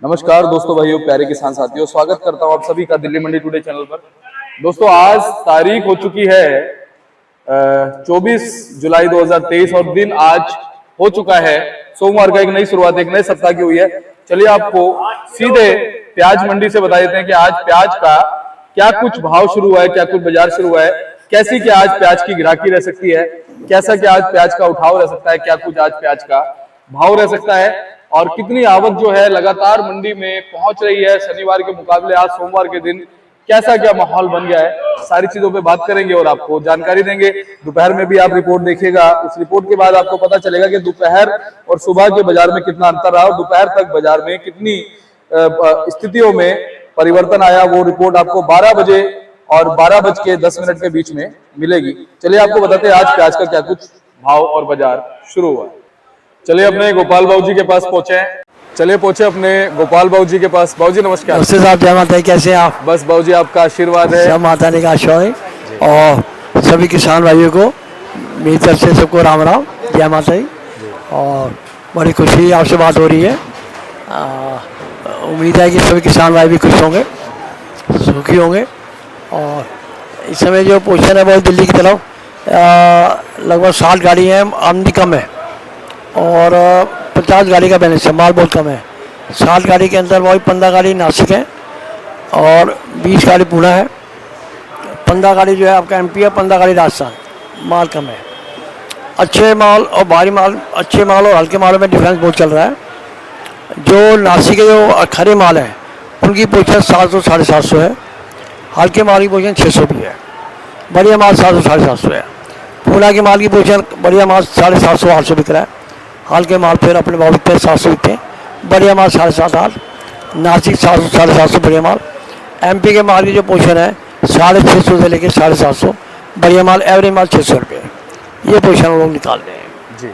नमस्कार दोस्तों, भाइयों, प्यारे किसान साथियों, स्वागत करता हूं आप सभी का दिल्ली मंडी टुडे चैनल पर। दोस्तों, आज तारीख हो चुकी है 24 जुलाई 2023 और दिन आज हो चुका है सोमवार का। एक नई शुरुआत, एक नए सप्ताह की हुई है। चलिए आपको सीधे प्याज मंडी से बता देते हैं कि आज प्याज का क्या कुछ भाव शुरू हुआ है, क्या कुछ बाजार शुरू हुआ है, कैसी क्या आज प्याज की ग्राहकी रह सकती है, कैसा क्या आज प्याज का उठाव रह सकता है, क्या कुछ आज प्याज का भाव रह सकता है और कितनी आवक जो है लगातार मंडी में पहुंच रही है। शनिवार के मुकाबले आज सोमवार के दिन कैसा क्या माहौल बन गया है, सारी चीजों पे बात करेंगे और आपको जानकारी देंगे। दोपहर में भी आप रिपोर्ट देखिएगा, उस रिपोर्ट के बाद आपको पता चलेगा कि दोपहर और सुबह के बाजार में कितना अंतर रहा और दोपहर तक बाजार में कितनी स्थितियों में परिवर्तन आया। वो रिपोर्ट आपको 12 बजे और 12:10 के बीच में मिलेगी। चलिए आपको बताते हैं आज प्याज का क्या कुछ भाव और बाजार शुरू हुआ है। चलिए अपने गोपाल बाबू जी के पास पहुंचे। चलिए पहुंचे अपने गोपाल बाबू जी के पास। बाबू जी नमस्कार। नमस्ते साहब, जय माता दी। कैसे हैं आप? बस बाबू जी आपका आशीर्वाद है। सब माता दी का आशीर्वाद है और सभी किसान भाइयों को मेरी तरफ से सबको राम राम, जय माता दी। और बड़ी खुशी आपसे बात हो रही है। उम्मीद है कि सभी किसान भाई भी खुश होंगे, सुखी होंगे। और इस समय जो पोजीशन है वो दिल्ली की तरफ लगभग 60 गाड़ी है, आमदनी कम है और 50 गाड़ी का बैलेंस है, माल बहुत कम है। 60 गाड़ी के अंदर वही 15 गाड़ी नासिक है और 20 गाड़ी पुणे है। 15 गाड़ी जो है आपका एमपी है, 15 गाड़ी राजस्थान। माल कम है। अच्छे माल और भारी माल, अच्छे माल और हल्के मालों में डिफरेंस बहुत चल रहा है। जो नासिक के जो खरे माल हैं उनकी पोजीशन 700 750 है। हल्के माल की पोजीशन 600 भी है। बढ़िया माल 700 750 है। पुणे के माल की पोजीशन बढ़िया माल 750 800 बिक रहा है। हल्के माल फिर अपने भाव बिकते हैं 700 बिकते हैं। बढ़िया माल 750 800, नासिक 700 750 बढ़िया माल। एमपी के माल की जो पोजीशन है 650 से लेकर 750, बढ़िया माल एवरेज माल 600 रुपये। ये पोजीशन लोग निकाल रहे हैं जी।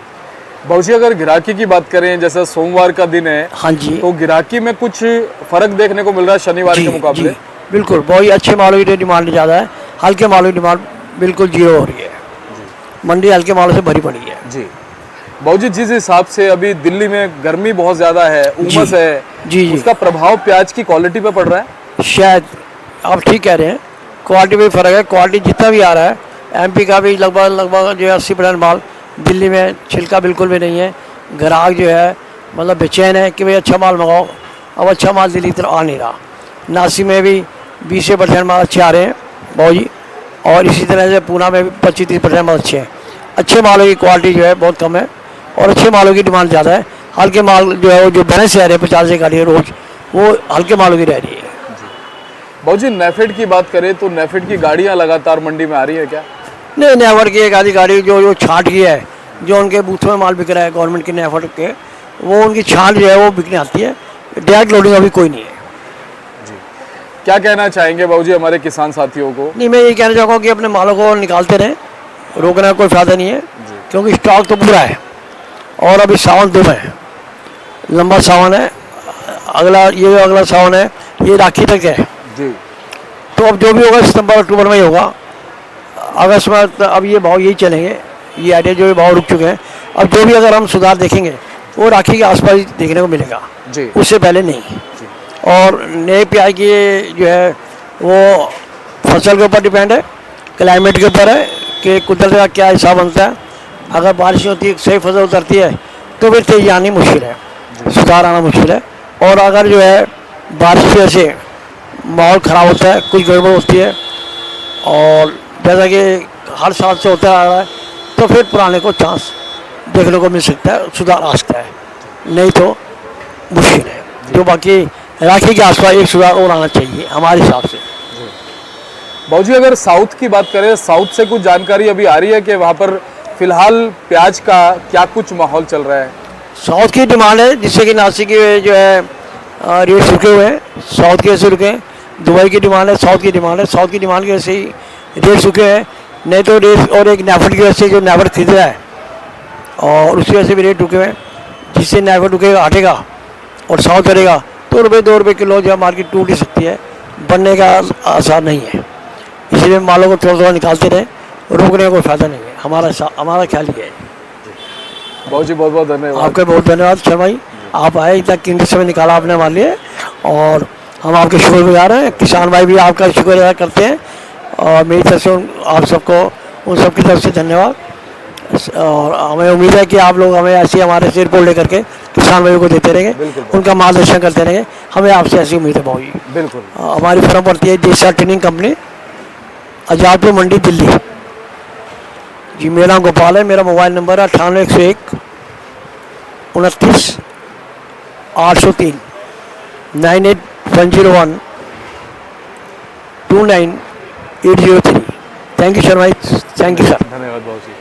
बाबू जी अगर गिराकी की बात करें, जैसा सोमवार का दिन है, हाँ जी, तो गिराकी में कुछ फर्क देखने को मिल रहा है शनिवार के मुकाबले? बिल्कुल, बहुत अच्छे मालों की डिमांड ज़्यादा है। हल्के मालों की डिमांड बिल्कुल जीरो हो रही है। मंडी हल्के मालों से भरी पड़ी है जी। बाबू जी जिस हिसाब से अभी दिल्ली में गर्मी बहुत ज्यादा है, उमस है, जी, उसका प्रभाव प्याज की क्वालिटी पे पड़ रहा है? शायद आप ठीक कह रहे हैं। क्वालिटी में फ़र्क है। क्वालिटी जितना भी आ रहा है, एमपी का भी लगभग जो है 80% माल दिल्ली में छिलका बिल्कुल भी नहीं है। ग्राहक जो है मतलब बेचैन है कि भाई अच्छा माल मंगाओ। अब अच्छा माल दिल्ली की तरफ आ नहीं रहा। नासिक में भी 20% माल अच्छे आ रहे हैं बाबू जी, और इसी तरह से पूना में भी 25-30% माल अच्छे हैं। अच्छे मालों की क्वालिटी जो है बहुत कम है और अच्छे मालों की डिमांड ज़्यादा है। हल्के माल जो है वो जो बैलेंस से आ रहे हैं 50 से गाड़ी रोज, वो हल्के मालों की रह रही है। बाबू जी नेफेड की बात करें तो नेफेड की गाड़ियां लगातार मंडी में आ रही है क्या? नहीं, नेफेड की एक आधी गाड़ी जो छांट की है, जो उनके बूथों में माल बिक रहा है गवर्नमेंट के नेफेड के, वो उनकी छांट जो है वो बिकने आती है। डायरेक्ट लोडिंग अभी कोई नहीं है। क्या कहना चाहेंगे बाबू जी हमारे किसान साथियों को? नहीं, मैं ये कहना चाहूँगा कि अपने मालों को निकालते रहें, रोकने का कोई फायदा नहीं है क्योंकि स्टॉक तो पूरा है। और अभी सावन 2 है, लंबा सावन है। अगला सावन है, ये राखी तक है जी। तो अब जो भी होगा सितंबर अक्टूबर में ही होगा। अगस्त में तो अब ये भाव यही चलेंगे। ये आइडिया जो भाव रुक चुके हैं, अब जो भी अगर हम सुधार देखेंगे वो राखी के आसपास ही देखने को मिलेगा जी। उससे पहले नहीं जी। और नए प्याज की जो है वो फसल के ऊपर डिपेंड है, क्लाइमेट के ऊपर है कि कुदरत का क्या हिसाब बनता है। अगर बारिश होती है, सही फसल उतरती है तो फिर तेजी आनी मुश्किल है, सुधार आना मुश्किल है। और अगर जो है बारिश की वजह से माहौल ख़राब होता है, कुछ गड़बड़ होती है और जैसा कि हर साल से होता आ रहा है, तो फिर पुराने को चांस देखने को मिल सकता है, सुधार आ सकता है। नहीं तो मुश्किल है। जो बाकी राखी के आसपास एक सुधार और आना चाहिए हमारे हिसाब से। बाबू जी अगर साउथ की बात करें, साउथ से कुछ जानकारी अभी आ रही है कि वहाँ पर फिलहाल प्याज का क्या कुछ माहौल चल रहा है? साउथ की डिमांड है, जिससे कि नासिक के जो है रेट रुके हुए हैं। साउथ के वजह से रुके हैं। दुबई की डिमांड है, साउथ की डिमांड है। साउथ की डिमांड की वजह से ही रेट रुके हैं। नहीं तो रेट और एक नेफेड की वजह से जो नेफेड खरीद रहा है और उसकी वजह से भी रेट रुके हुए हैं। जिससे नेफेड रुकेगा, हटेगा और साउथ करेगा तो ₹2 किलो जो मार्केट टूट ही सकती है, बनने का आसार नहीं है। इसलिए मालों को थोड़ा थोड़ा निकालते रहे, रोकने का कोई फायदा नहीं है। हमारा ख्याल ये है। बाबू जी बहुत बहुत धन्यवाद। आपका बहुत धन्यवाद शर्मा जी। आप आए इतना कीमती समय निकाला आपने हमारे लिए, और हम आपके शुक्रगुजार हैं। किसान भाई भी आपका शुक्र अदा करते हैं, और मेरी तरफ से आप सबको, उन सबकी तरफ से धन्यवाद। और हमें उम्मीद है कि आप लोग हमें ऐसे हमारे से रिपोर्ट लेकर के किसान भाइयों को देते रहेंगे, उनका मार्गदर्शन करते रहेंगे। हमें आपसे ऐसी उम्मीद है भाऊ जी। बिल्कुल। हमारी फर्म पड़ती है देशा ट्रेनिंग कंपनी, आजादपुर मंडी, दिल्ली। जी मेरा नाम गोपाल है, मेरा मोबाइल नंबर है 98 101 29 803 98101 29803। थैंक यू सर भाई, थैंक यू सर। धन्यवाद बाबू जी।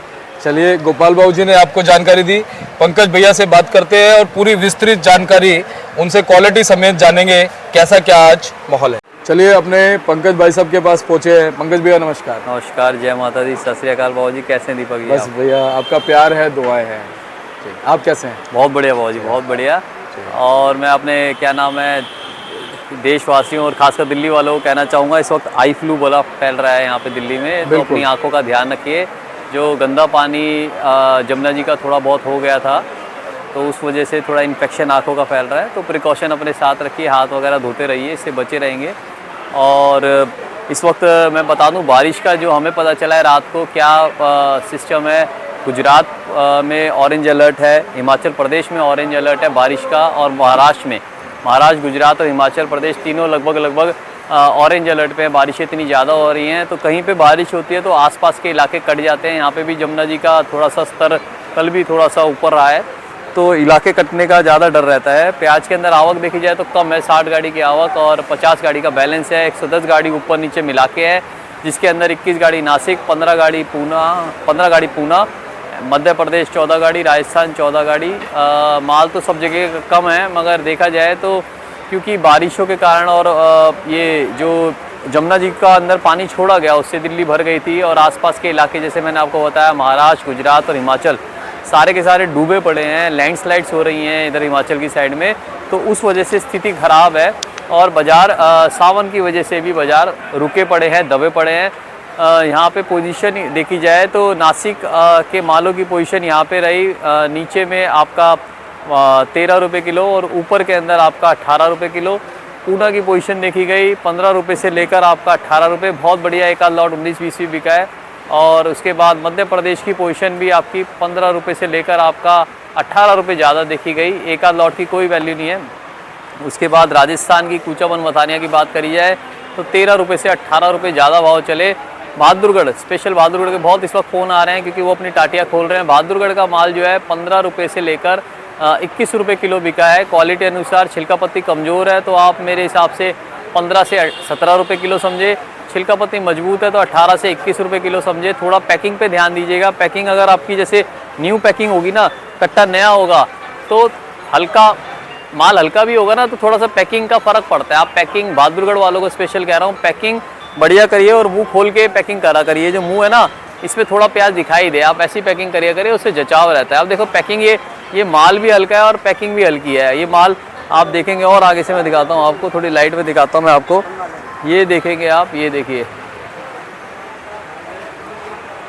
चलिए, गोपाल बाबू जी ने आपको जानकारी दी। पंकज भैया से बात करते हैं और पूरी विस्तृत जानकारी उनसे क्वालिटी समेत जानेंगे कैसा क्या आज माहौल है। चलिए, अपने पंकज भाई साहब के पास पहुंचे हैं। पंकज भैया नमस्कार। नमस्कार, जय माता दी, सत श्री अकाल बाबू जी। कैसे हैं दीपक जी? बस भैया आपका प्यार है, दुआएं हैं। आप कैसे हैं? बहुत बढ़िया बाबू जी, बहुत बढ़िया। और मैं अपने क्या नाम है देशवासियों और खासकर दिल्ली वालों को कहना चाहूँगा, इस वक्त आई फ्लू बड़ा फैल रहा है यहाँ पे दिल्ली में, तो अपनी आंखों का ध्यान रखिए। जो गंदा पानी जमुना जी का थोड़ा बहुत हो गया था, तो उस वजह से थोड़ा इन्फेक्शन आंखों का फैल रहा है, तो प्रिकॉशन अपने साथ रखिए, हाथ वगैरह धोते रहिए, इससे बचे रहेंगे। और इस वक्त मैं बता दूं, बारिश का जो हमें पता चला है रात को क्या सिस्टम है। गुजरात में ऑरेंज अलर्ट है, हिमाचल प्रदेश में ऑरेंज अलर्ट है बारिश का, और महाराष्ट्र में, महाराष्ट्र, गुजरात और हिमाचल प्रदेश तीनों लगभग ऑरेंज अलर्ट पे हैं। बारिशें इतनी ज़्यादा हो रही हैं, तो कहीं पे बारिश होती है तो आसपास के इलाके कट जाते हैं। यहाँ पे भी जमुना जी का थोड़ा सा स्तर कल भी थोड़ा सा ऊपर रहा है, तो इलाके कटने का ज़्यादा डर रहता है। प्याज के अंदर आवक देखी जाए तो कम है, 60 गाड़ी की आवक और 50 गाड़ी का बैलेंस है। 110 गाड़ी ऊपर नीचे मिला के है, जिसके अंदर 21 गाड़ी नासिक, 15 गाड़ी पूना, मध्य प्रदेश 14 गाड़ी, राजस्थान 14 गाड़ी। माल तो सब जगह कम है, मगर देखा जाए तो क्योंकि बारिशों के कारण और ये जो जमुना जी का अंदर पानी छोड़ा गया उससे दिल्ली भर गई थी, और आसपास के इलाके जैसे मैंने आपको बताया महाराष्ट्र, गुजरात और हिमाचल सारे के सारे डूबे पड़े हैं। लैंडस्लाइड्स हो रही हैं इधर हिमाचल की साइड में, तो उस वजह से स्थिति ख़राब है। और बाज़ार सावन की वजह से भी बाज़ार रुके पड़े हैं, दबे पड़े हैं। यहाँ पे पोजीशन देखी जाए तो नासिक के मालों की पोजीशन यहाँ पे रही, नीचे में आपका 13 रुपये किलो और ऊपर के अंदर आपका 18 रुपये किलो। पूना की पोजीशन देखी गई 15 रुपये से लेकर आपका 18 रुपये, बहुत बढ़िया। एक आध लॉट 19-20 भी बिका है। और उसके बाद मध्य प्रदेश की पोजीशन भी आपकी 15 रुपये से लेकर आपका 18 रुपये ज़्यादा देखी गई, एक आध लॉट की कोई वैल्यू नहीं है। उसके बाद राजस्थान की कूचाबन मथानिया की बात करी जाए तो 13 रुपये से 18 रुपये ज़्यादा भाव चले। बहादुरगढ़, स्पेशल बहादुरगढ़ के बहुत इस वक्त फ़ोन आ रहे हैं क्योंकि वो अपनी टाटियाँ खोल रहे हैं। बहादुरगढ़ का माल जो है 15 रुपये से लेकर 21 रुपये किलो बिका है। क्वालिटी अनुसार छिलका पत्ती कमज़ोर है तो आप मेरे हिसाब से 15 से 17 रुपये किलो समझे। छिलका पत्ती मजबूत है तो 18 से 21 रुपये किलो समझे। थोड़ा पैकिंग पे ध्यान दीजिएगा। पैकिंग अगर आपकी जैसे न्यू पैकिंग होगी ना, कट्टा नया होगा तो हल्का माल हल्का भी होगा ना, तो थोड़ा सा पैकिंग का फ़र्क पड़ता है। आप पैकिंग, बहादुरगढ़ वालों को स्पेशल कह रहा हूँ, पैकिंग बढ़िया करिए और मुंह खोल के पैकिंग करा करिए। जो मुंह है ना, इसमें थोड़ा प्याज दिखाई दे, आप ऐसी पैकिंग करिए करिए, उससे जचाव रहता है। आप देखो पैकिंग, ये माल भी हल्का है और पैकिंग भी हल्की है। ये माल आप देखेंगे, और आगे से मैं दिखाता हूँ आपको, थोड़ी लाइट में दिखाता हूँ मैं आपको। ये देखेंगे आप, ये देखिए,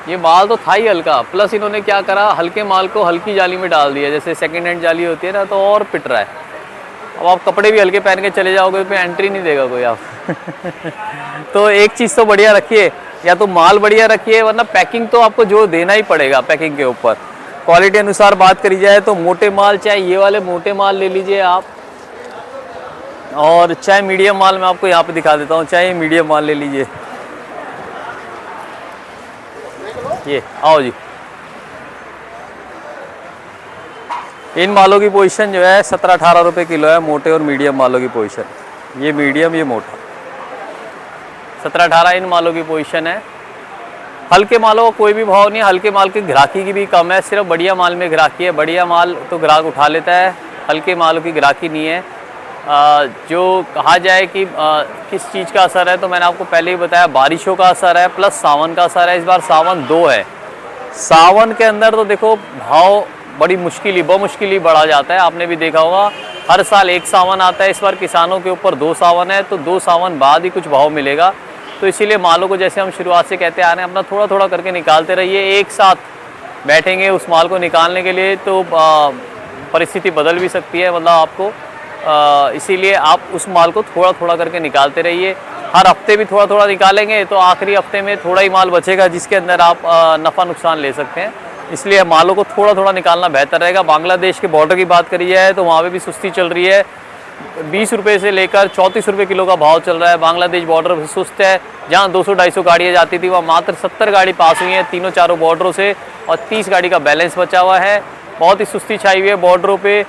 ये माल तो था ही हल्का, प्लस इन्होंने क्या करा, हल्के माल को हल्की जाली में डाल दिया, जैसे सेकंड हैंड जाली होती है ना, तो और पिट रहा है। अब आप कपड़े भी हल्के पहन के चले जाओगे तो एंट्री नहीं देगा कोई आप तो एक चीज़ तो बढ़िया रखिए, या तो माल बढ़िया रखिए, वरना पैकिंग तो आपको जो देना ही पड़ेगा पैकिंग के ऊपर। क्वालिटी अनुसार बात करी जाए तो मोटे माल, चाहे ये वाले मोटे माल ले लीजिए आप, और चाहे मीडियम माल, मैं आपको यहाँ पे दिखा देता हूँ, चाहे मीडियम माल ले लीजिए। ये आओ जी, इन मालों की पोजीशन जो है 17-18 रुपये किलो है, मोटे और मीडियम मालों की पोजीशन। ये मीडियम, ये मोटा, 17-18 इन मालों की पोजीशन है। हल्के मालों का कोई भी भाव नहीं है, हल्के माल की ग्राहकी की भी कम है, सिर्फ बढ़िया माल में ग्राहकी है। बढ़िया माल तो ग्राहक उठा लेता है, हल्के मालों की ग्राहकी नहीं है। जो कहा जाए कि किस चीज़ का असर है, तो मैंने आपको पहले ही बताया, बारिशों का असर है प्लस सावन का असर है। इस बार सावन 2 है। सावन के अंदर तो देखो भाव बड़ी मुश्किल ही बढ़ा जाता है। आपने भी देखा होगा, हर साल एक सावन आता है, इस बार किसानों के ऊपर 2 सावन है, तो 2 सावन बाद ही कुछ भाव मिलेगा। तो इसीलिए मालों को, जैसे हम शुरुआत से कहते आ रहे हैं, अपना थोड़ा थोड़ा करके निकालते रहिए। एक साथ बैठेंगे उस माल को निकालने के लिए तो परिस्थिति बदल भी सकती है, मतलब आपको इसीलिए आप उस माल को थोड़ा थोड़ा करके निकालते रहिए। हर हफ्ते भी थोड़ा थोड़ा निकालेंगे तो आखिरी हफ्ते में थोड़ा ही माल बचेगा जिसके अंदर आप नफ़ा नुकसान ले सकते हैं। इसलिए मालों को थोड़ा थोड़ा निकालना बेहतर रहेगा। बांग्लादेश के बॉर्डर की बात करी जाए तो वहाँ पे भी सुस्ती चल रही है। 20 रुपये से लेकर 34 रुपये किलो का भाव चल रहा है। बांग्लादेश बॉर्डर सुस्त है, जहाँ 200-250 गाड़ियाँ जाती थी वहाँ मात्र 70 गाड़ी पास हुई हैं तीनों चारों बॉर्डरों से, और 30 गाड़ी का बैलेंस बचा हुआ है। बहुत ही सुस्ती छाई हुई है बॉर्डरों पे।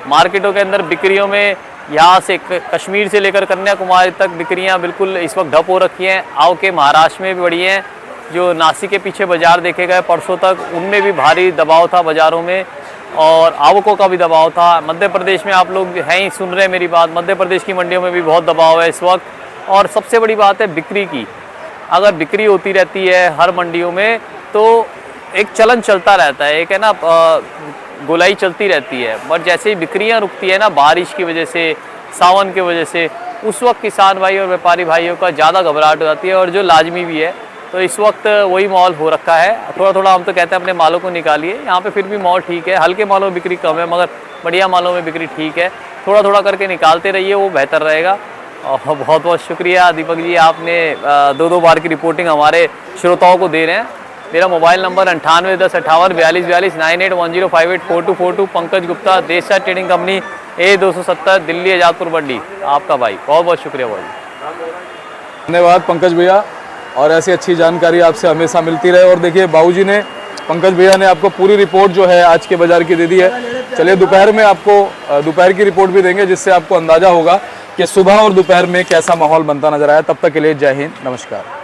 मार्केटों के अंदर बिक्रियों में यहाँ से कश्मीर से लेकर कन्याकुमारी तक बिक्रियाँ बिल्कुल इस वक्त ढप हो रखी हैं। आओ के महाराष्ट्र में भी बढ़ी हैं। जो नासिक के पीछे बाज़ार देखे गए परसों तक, उनमें भी भारी दबाव था बाज़ारों में, और आवकों का भी दबाव था। मध्य प्रदेश में आप लोग हैं ही, सुन रहे हैं मेरी बात, मध्य प्रदेश की मंडियों में भी बहुत दबाव है इस वक्त। और सबसे बड़ी बात है बिक्री की। अगर बिक्री होती रहती है हर मंडियों में तो एक चलन चलता रहता है, एक है ना गोलाई चलती रहती है। बट जैसे ही बिक्रियां रुकती है ना बारिश की वजह से, सावन की वजह से, उस वक्त किसान भाई और व्यापारी भाइयों का ज़्यादा घबराहट हो जाती है, और जो लाजमी भी है। तो इस वक्त वही माहौल हो रखा है। थोड़ा थोड़ा हम तो कहते हैं अपने मालों को निकालिए। यहाँ पे फिर भी माहौल ठीक है, हल्के मालों में बिक्री कम है मगर बढ़िया मालों में बिक्री ठीक है। थोड़ा थोड़ा करके निकालते रहिए, वो बेहतर रहेगा। और बहुत बहुत शुक्रिया दीपक जी, आपने 2-2 बार की रिपोर्टिंग हमारे श्रोताओं को दे रहे हैं। मेरा mobile number 9810584242 9810584242। Pankaj Gupta, Desha trading company, A270, Delhi Azadpur Mandi. आपका भाई, बहुत बहुत शुक्रिया भाई। धन्यवाद पंकज भैया, और ऐसी अच्छी जानकारी आपसे हमेशा मिलती रहे। और देखिए बाबूजी ने, पंकज भैया ने आपको पूरी रिपोर्ट जो है आज के बाज़ार की दे दी है। चलिए दोपहर में आपको दोपहर की रिपोर्ट भी देंगे, जिससे आपको अंदाज़ा होगा कि सुबह और दोपहर में कैसा माहौल बनता नजर आया। तब तक के लिए जय हिंद, नमस्कार।